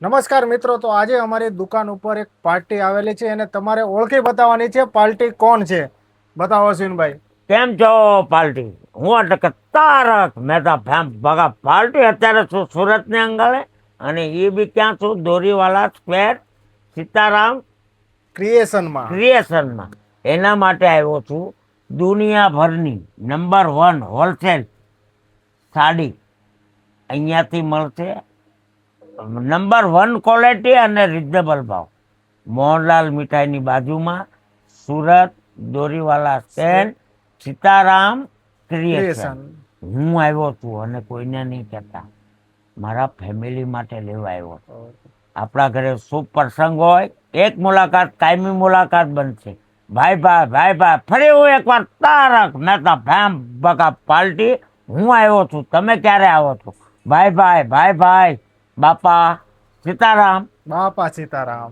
નમસ્કાર મિત્રો, તો આજે અમારી દુકાન ઉપર એક પાર્ટી આવેલી છે અને તમારે ઓળખી બતાવવાની છે પાર્ટી કોણ છે. બતાવો અશ્વિનભાઈ. કેમ છો પાર્ટી? હું એટલે કે તારક મહેતા ફેમ ભગા પાર્ટી અત્યારે છું સુરતની અંગલે, અને એ બી ક્યાં છું? દોરીવાલા સ્ક્વેર સીતારામ ક્રિએશનમાં. એના માટે આવ્યો છું. દુનિયાભરની નંબર 1 હોલસેલ સાડી અહીંયાથી મળશે. નંબર 1 ક્વોલિટી અને રિઝનેબલ ભાવ. મોહનલાલ મીઠાઈની બાજુમાં, સુરત દોરીવાલા સ્ટેન્ડ, સીતારામ ક્રિએશન. હું આવ્યો છું અને કોઈને નહીં કહેતા, મારા ફેમિલી માટે લેવા આવ્યો છું. આપણા ઘરે શુભ પ્રસંગ હોય, એક મુલાકાત કાયમી મુલાકાત બનશે. ભાઈ ફરી હું એકવાર તારક મહેતા ફેમ બકા પાર્ટી હું આવ્યો છું. તમે ક્યારે આવો છો? ભાઈ બાપા સીતારામ. બાપા સીતારામ.